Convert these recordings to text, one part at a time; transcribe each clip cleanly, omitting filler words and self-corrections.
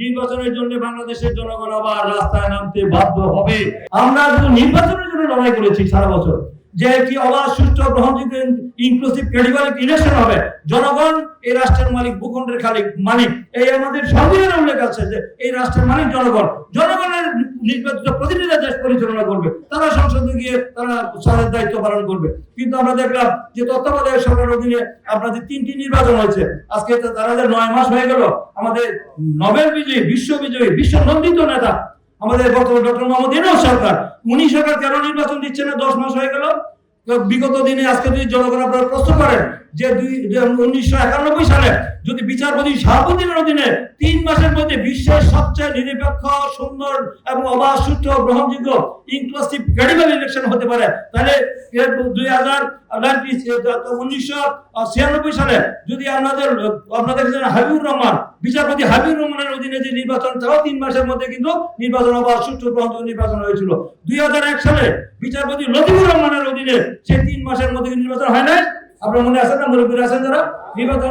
নির্বাচনের জন্য বাংলাদেশের জনগণ আবার রাস্তায় নামতে বাধ্য হবে। আমরা শুধু নির্বাচনের জন্য লড়াই করেছি সারা বছর, যে কি অবাধ, সুষ্ঠু, গ্রহণযোগ্য, ইনক্লুসিভ, ক্রেডিবল ইলেকশন হবে। জনগণ এই রাষ্ট্রের মালিক, ভূখণ্ডের মালিক। এই আমাদের সংবিধানে উল্লেখ আছে যে এই রাষ্ট্রের মালিক জনগণ। জনগণের নির্বাচিত প্রতিনিধিরা দেশ পরিচালনা করবে, তারা সংসদে গিয়ে তারা তাদের দায়িত্ব পালন করবে। কিন্তু আমরা দেখলাম যে তত্ত্বাবধায়ক সরকারের অধীনে আপনাদের 3টি নির্বাচন হয়েছে। আজকে তারা 9 মাস হয়ে গেল। আমাদের নোবেল বিজয়ী, বিশ্ববিজয়ী, বিশ্বনন্দিত নেতা আমাদের বর্তমান ডক্টর মোহাম্মদ ইউনূস সরকার, উনি সরকার কেন নির্বাচন দিচ্ছে না? 10 মাস হয়ে গেল। বিগত দিনে আজকে যদি জনগণ আপনারা প্রশ্ন করেন যে 1991 সালে যদি বিচারপতি শাহাবুদ্দিনের অধীনে 3 মাসের মধ্যে বিশ্বের সবচেয়ে নিরপেক্ষ, সুন্দর এবং অবাধ, সুষ্ঠু, গ্রহণযোগ্য, ইনক্লুসিভ, ক্রেডিবল ইলেকশন হতে পারে, তাহলে 1996 সালে যদি আপনাদের হাবিবুর রহমান, বিচারপতি হাবিবুর রহমানের অধীনে যে নির্বাচন, তাও 3 মাসের মধ্যে কিন্তু নির্বাচন অবাধ, সুষ্ঠু, গ্রহণযোগ্য নির্বাচন হয়েছিল। 2001 সালে বিচারপতি লতিফুর রহমানের অধীনে সেই 3 মাসের মধ্যে নির্বাচন হয় নাই। আপনার মনে আছে না? মুরব্বীরা আছেন যারা,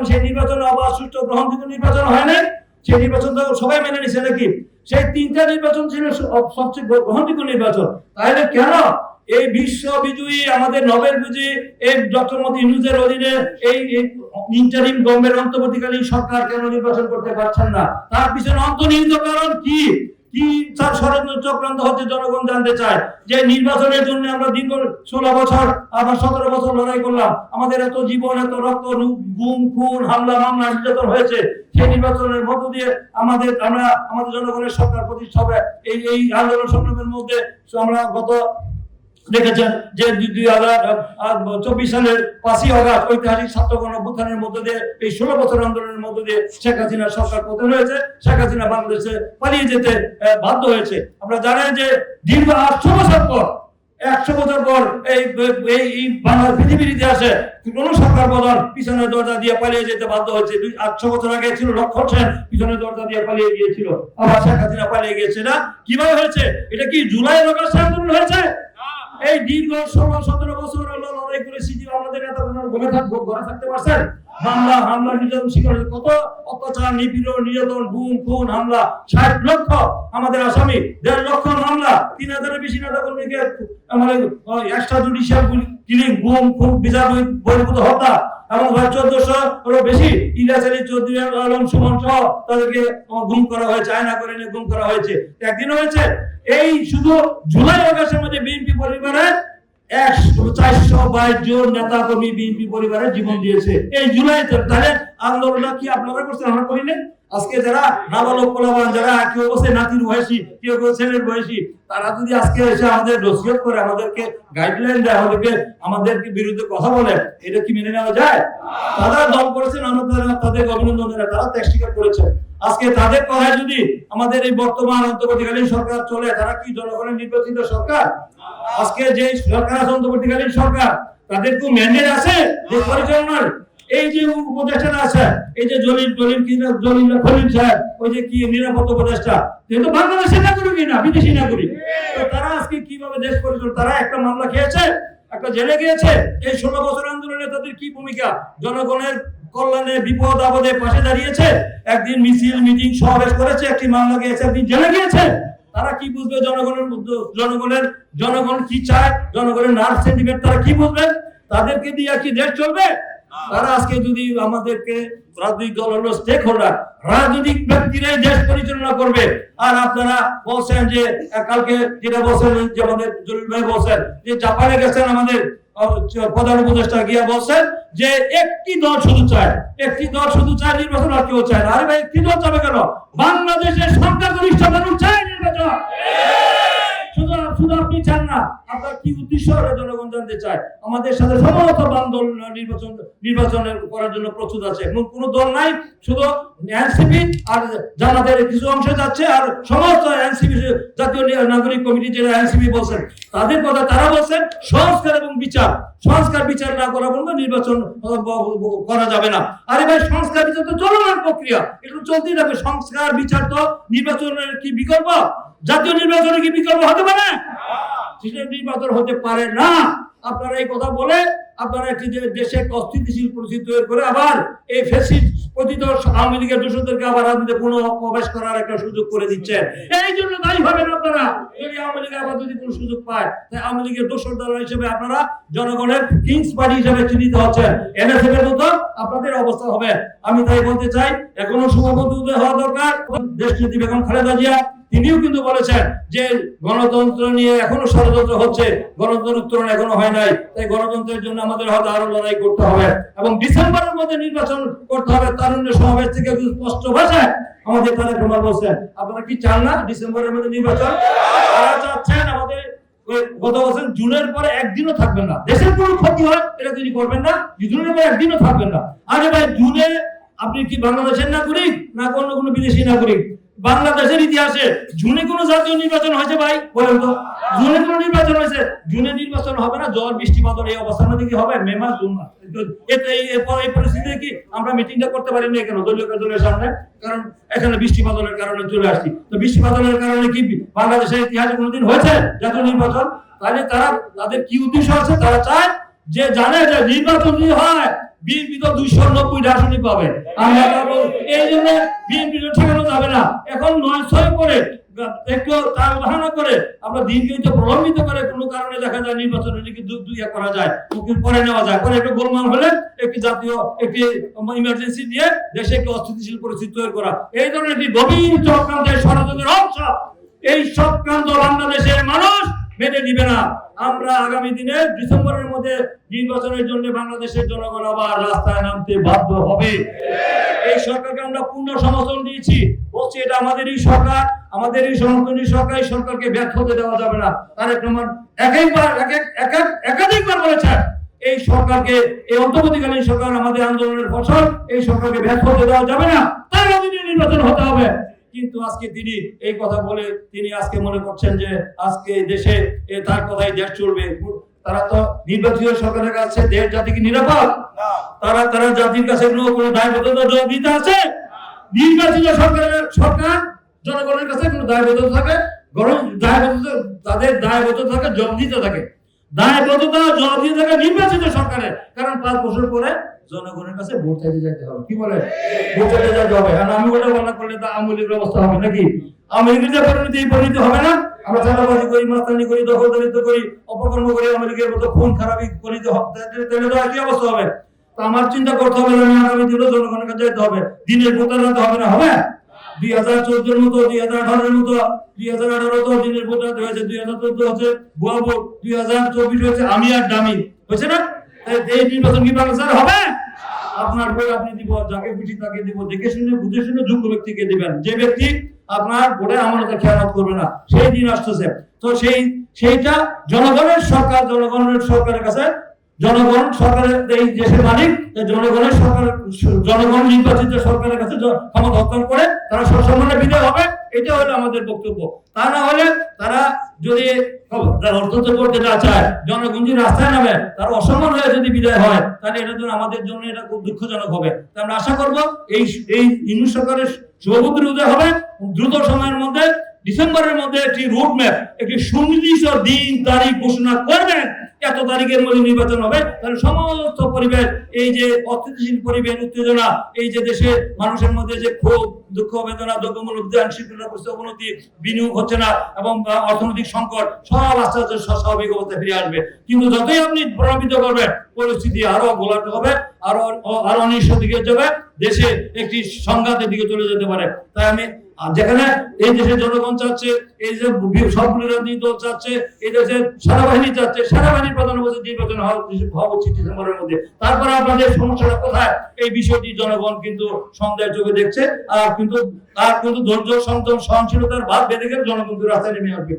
সেই নির্বাচন অবাধ, সুষ্ঠু, গ্রহণযোগ্য নির্বাচন হয় নাই। সেই নির্বাচন তো সবাই মেনে নিছে নাকি? সেই 3টা নির্বাচন ছিল সবচেয়ে গ্রহণযোগ্য নির্বাচন। তাহলে কেন এই বিশ্ববিজয়ী, আমাদের নোবেল বিজয়ী এই ডক্টর মোহাম্মদ ইউনূসের অধীনে এই ইন্টারিম গভর্নমেন্ট, অন্তর্বর্তীকালীন সরকার কেন নির্বাচন করতে পারছেন না? তার পিছনে অন্তর্নিহিত কারণ কি? তার ষড়যন্ত্র চক্রান্ত হচ্ছে জনগণ জানতে চায়। যে নির্বাচনের জন্য আমরা দীর্ঘ 16 বছর, আবার 17 বছর লড়াই করলাম, আমাদের এত জীবন, এত রক্ত, গুম, খুন, হামলা, মামলা, নির্যাতন হয়েছে। সেই নির্বাচনের মধ্য দিয়ে আমাদের জনগণের সরকার প্রতিষ্ঠা হবে। এই আন্দোলন সংগ্রামের মধ্যে আমরা গত দেখেছেন যে 2024 সালের 5ই আগস্ট ঐতিহাসিক ছাত্র গণঅভ্যুত্থানের মধ্য দিয়ে, এই 16 বছর আন্দোলনের মধ্য দিয়ে শেখ হাসিনার সরকার পতন হয়েছে। শেখ হাসিনা বাংলাদেশে পালিয়ে যেতে বাধ্য হয়েছে। আমরা জানেন যে দীর্ঘ 100 বছর পর এই বাংলার পৃথিবীর ইতিহাসে কোন সরকার প্রধান পিছনের দরজা দিয়ে পালিয়ে যেতে বাধ্য হয়েছে। 800 বছর আগে ছিল লক্ষণ সেন, পিছনের দরজা দিয়ে পালিয়ে গিয়েছিল। আবার শেখ হাসিনা পালিয়ে গিয়েছে। না, কিভাবে হয়েছে? এটা কি জুলাই আগস্ট আন্দোলন হয়েছে? এই দীর্ঘ 16-17 বছর লড়াই করেছি যে আমাদের নেতাগণ ঘরে থাকতে পারছেন? হামলা নির্যাতন শিকার, কত অত্যাচার, নিপীড়ন, নির্যাতন, গুম, খুন, হামলা। 60 লক্ষ আমাদের আসামি, 1.5 লক্ষ মামলা, 3000-এর বেশি নেতাকর্মীকে আমাদের এক্সট্রা জুডিশিয়াল কিলিং, গুম, খুন, বিচার বহির্ভূত হত্যা, এবং 1400-এরও বেশি ইলিয়াস আলী চৌধুরী, আলম সুমন সহ তাদেরকে গুম করা হয়েছে, আয়না করে নিয়ে গুম করা হয়েছে। একদিন হয়েছে এই শুধু জুলাই আগস্টের মধ্যে বিএনপি পরিবারে 422 জন নেতা কর্মী বিএনপি পরিবারে জীবন দিয়েছে এই জুলাইতে। তাহলে আন্দোলনটা কি আপনারা করছেন? আমরা করিনি। আজকে যারা নাবালক পোলাপান, যারা কেউ বসে নাতির বয়সী, কেউ ছেলের বয়সী, তারা যদি আজকে এসে আমাদের নসিহত করে, আমাদেরকে গাইডলাইন দেয়, আমাদেরকে বিরুদ্ধে কথা বলে, এটা কি মেনে নেওয়া যায়? তারা দল করেছেন, তাদের অভিনন্দন জানাই, তারা ত্যাগ স্বীকার করেছে। আজকে তাদের কথায় যদি আমাদের এই বর্তমান অন্তর্বর্তীকালীন সরকার চলে, তারা কি জনগণের নির্বাচিত সরকার? আজকে যে সরকার আছে, অন্তর্বর্তীকালীন সরকার, তাদের কি ম্যান্ডেট আছে দেশ পরিচালনার? এই যে উপদেষ্টারা আছে, এই যে জলিল খলিল সাহেব, ওই যে কি নিরাপত্তা উপদেষ্টা, কিন্তু বাংলাদেশের নাগরিক না, বিদেশি নাগরিক। তারা আজকে কিভাবে দেশ পরিচালনা? তারা একটা মামলা খেয়েছে, একটা জেলে গিয়েছে। এই 16 বছর আন্দোলনে তাদের কি ভূমিকা? জনগণের কল্যাণে, বিপদ আপদে পাশে দাঁড়িয়েছে। একদিন মিছিল, মিটিং, সমাবেশ করেছে, একটি মামলা গিয়েছে, একদিন জেলে গিয়েছে। তারা কি বুঝবে জনগণ কি চায়, জনগণের নার্ভ সেন্টিমেন্ট তারা কি বুঝবে? তাদেরকে দিয়ে কি দেশ চলবে? তারা আজকে যদি আমাদেরকে, রাজনৈতিক দল হলো স্টেক হোল্ডার, রাজনৈতিক ব্যক্তিরাই দেশ পরিচালনা করবে। আর আপনারা বলছেন যে কালকে যেটা বলছেন, যে আমাদের জলিল ভাই বলছেন যে জাপানে গেছেন আমাদের প্রধান উপদেষ্টা, গিয়া বলছেন যে একটি দল শুধু চায়, নির্বাচন, আর কেউ চায় না। আরে ভাই, একটি দল চাবে কেন? বাংলাদেশের সংখ্যাগরিষ্ঠ মানুষ চায় নির্বাচন। শুধু আপনি চান না, আপনার কি উদ্দেশ্য জনগণ জানতে চায়। আমাদের সাথে সমস্ত দল নির্বাচনের করার জন্য প্রস্তুত আছে, এবং কোন দল নাই, শুধু এনসিপি আর জামাতের কিছু অংশ যাচ্ছে, আর সমস্ত এনসিপি, জাতীয় নাগরিক কমিটি, যেটা এনসিপি বলছেন, তাদের কথা তারা বলছেন সংস্কার এবং বিচার না করা পর্যন্ত নির্বাচন করা যাবে না। আরে ভাই, সংস্কার বিচার তো চলমান প্রক্রিয়া, এটা তো চলতেই থাকবে। সংস্কার বিচার তো নির্বাচনের কি বিকল্প? জাতীয় নির্বাচনে কি বিকল্প হতে পারে? নির্বাচন হতে পারে না। আপনারা এই কথা বলে আপনারা একটি দেশে অস্থিতিশীল পরিস্থিতি তৈরি করে আবার এই ফ্যাসিস্ট পতিত আওয়ামী লীগের দোষরদেরকে আবার রাজনীতিতে পুনঃ প্রবেশ করার একটা সুযোগ করে দিচ্ছেন। এই জন্য দায়ী হবেন আপনারা যদি আওয়ামী লীগ আবার যদি কোনো সুযোগ পায়। তাই আওয়ামী লীগের দোষর দল হিসেবে আপনারা জনগণের কিংস পার্টি হিসেবে চিহ্নিত হচ্ছেন। এনএসএফ এর মতো আপনাদের অবস্থা হবে। আমি তাই বলতে চাই এখনো সমাবদ্ধ হওয়া দরকার। দেশনেত্রী বেগম খালেদা জিয়া তিনিও কিন্তু বলেছেন যে গণতন্ত্র নিয়ে এখনো ষড়যন্ত্র হচ্ছে, গণতন্ত্র উত্তরণ এখনো হয় নাই। তাই গণতন্ত্রের জন্য আমাদের হয়তো আরো লড়াই করতে হবে এবং ডিসেম্বরের মধ্যে নির্বাচন করতে হবে। তারুণ্য সমাবেশ থেকে স্পষ্ট ভাষায় আমাদের তারেক রহমান বলছেন, আপনারা কি চান না ডিসেম্বরের মধ্যে নির্বাচন? তারা চাচ্ছেন আমাদের গত বছর জুনের পরে একদিনও থাকবেন না, দেশের কোনো ক্ষতি হয় এটা তিনি করবেন না, জুনের পরে একদিনও থাকবেন না। আরে ভাই জুনে আপনি কি বাংলাদেশের নাগরিক না কোনো বিদেশি নাগরিক? বাংলাদেশের ইতিহাসে জুনে কোনো জাতীয় নির্বাচন হয়েছে ভাই বলেন তো? জুনে কোনো নির্বাচন হয়েছে? জুনে নির্বাচন হবে না, ঝড় বৃষ্টি বাদল এই অবস্থার মধ্যে কি হবে? মে মাস জুন মাস এই পরিস্থিতিতে কি আমরা মিটিংটা করতে পারি না কেন দলীয় কার্যালয়ের সামনে? কারণ এখানে বৃষ্টি বাদলের কারণে চলে আসছি। তো বৃষ্টি বাদলের কারণে কি বাংলাদেশের ইতিহাসে কোনোদিন হয়েছে জাতীয় নির্বাচন? তাহলে তাদের কি উদ্দেশ্য আছে? তারা চায় যে জানে যে নির্বাচন যদি হয় বিএনপি তো 290 আসনই পাবে। আমরা এই জন্য বিএনপি ঠেকানো যাবে না। এখন 9-6 করে একটু তার ধারণা করে আমরা দিনকে প্রলম্বিত করে কোনো কারণে দেখা যায় নির্বাচন করা যায়, করে নেওয়া যায়, করে একটু গোলমাল হলে একটি জাতীয় একটি ইমার্জেন্সি দিয়ে দেশে একটি অস্থিতিশীল পরিস্থিতি তৈরি করা, এই ধরনের একটি গভীর চক্রান্তের ষড়যন্ত্রের অংশ এই চক্রান্ত বাংলাদেশের মানুষ মেনে নিবে না। আমরা আগামী দিনে ডিসেম্বরের মধ্যে নির্বাচনের জন্য বাংলাদেশের জনগণ আবার রাস্তায় নামতে বাধ্য হবে। এই সরকারকে আমরা পূর্ণ সমর্থন দিয়েছি, বলছি এটা আমাদেরই সরকার, আমাদেরই সমর্থনী সরকার, এই সরকারকে ব্যর্থ হতে দেওয়া যাবে না। তারেক রহমান একাধিকবার বলেছেন এই সরকারকে, এই অন্তর্বর্তীকালীন সরকার আমাদের আন্দোলনের ফসল, এই সরকারকে ব্যর্থ হতে দেওয়া যাবে না, তার অধীনে নির্বাচন হতে হবে। কিন্তু আজকে তিনি এই কথা বলে তিনি আজকে মনে করছেন যে আজকে দেশে তার কথাই দেশ চলবে। তারা তো নির্বাচিত সরকারের কাছে দেশ জাতি কি নিরাপদ? তারা জাতির কাছে কোনো দায়বদ্ধতা দিতে আছে? নির্বাচিত সরকার জনগণের কাছে কোনো দায়বদ্ধতা থাকে? তাদের দায়বদ্ধতা থাকে, জবাব দিতে থাকে, দায়বদ্ধতা জবাব দিতে থাকে নির্বাচিত সরকারের। কারণ 5 বছর পরে জনগণের কাছে ভোট চাইতে যেতে হবে। কি বলে? ভোট চাইতে যেতে হবে। আর আমি ওটা বলা করলে তা আওয়ামী লীগের অবস্থা হবে নাকি? আওয়ামী লীগের যে পরিণতি হবে না? আমরা চাঁদাবাজি করি, মাস্তানি করি, দখলদারিত্ব করি, অপকর্ম করি, আওয়ামী লীগের মতো খুন খারাপি করি, তাহলে তো একই অবস্থা হবে। তো আমার চিন্তা করতে হবে আমি আগামী দিনে জনগণের কাছে যেতে হবে, দিনের ভোটার রাতে হবে না? হবে 2014 মতো, 2018 মতো, 2018 তো দিনের ভোটার হয়েছে, 2014 হচ্ছে ভুয়া ভোট, 2024 হয়েছে আমি আর ডামি, হয়েছে না? এই নির্বাচন কি বাংলাদেশে হবে? আপনার ভোট আপনি দিব, যাকে খুশি তাকে দিব, দেখে শুনে বুঝে শুনে যোগ্য ব্যক্তিকে দিবেন, যে ব্যক্তি আপনার ভোটে আমানতের খেয়ানত করবে না। সেই দিন আসতেছে। তো সেইটা জনগণের সরকার, জনগণের সরকারের কাছে, জনগণ সরকারের এই দেশের মালিক, জনগণের সরকার, জনগণ নির্বাচিত সরকারের কাছে ক্ষমতা হস্তান্তর করে তারা সসম্মানে বিদায় হবে। এটা হলো আমাদের বক্তব্য। তা না হলে তারা যদি অর্থনৈতিক করতে না চায়, জনগণ যদি রাস্তায় নামে, তারা অসম্মান হয়ে যদি বিদায় হয়, তাহলে এটার জন্য আমাদের জন্য এটা খুব দুঃখজনক হবে। আমরা আশা করব এই ইউনিট সরকারের শুভবুদ্ধির উদয় হবে, দ্রুত সময়ের মধ্যে ডিসেম্বরের মধ্যে একটি রোড ম্যাপ, একটি সুনির্দিষ্ট দিন তারিখ ঘোষণা করবেন, এত তারিখের মধ্যে নির্বাচন হবে। তাহলে সমস্ত পরিবেশ, এই যে অস্থিতিশীল পরিবেশ, উত্তেজনা, এই যে দেশে মানুষের মধ্যে যে ক্ষোভ, দুঃখ, বেদনা, দ্রব্যমূল্য অবনতি, বিনিয়োগ হচ্ছে না এবং অর্থনৈতিক সংকট, সব আস্তে আস্তে স্বাভাবিক অবস্থায় ফিরে আসবে। কিন্তু যতই আপনি প্রভাবিত করবেন, পরিস্থিতি আরো ঘোলাটে হবে, আরো অনিশ্চিত দিকে যাবে, দেশে একটি সংঘাতের দিকে চলে যেতে পারে। তাই আমি যেখানে এই দেশের জনগণ চাচ্ছে, এই যে সবগুলো রাজনৈতিক দল চাচ্ছে, এই দেশে সেনাবাহিনী চাচ্ছে, সেনাবাহিনীর প্রধান বলছে নির্বাচন হওয়া উচিত ডিসেম্বরের মধ্যে। তারপরে আপনাদের সমস্যাটা কোথায়, এই বিষয়টি জনগণ কিন্তু সন্দেহের চোখে দেখছে। আর কিন্তু ধৈর্য, সংযম, সহনশীলতার ভাব বেঁধে গেলে জনগণ রাস্তায় নেমে আসবে।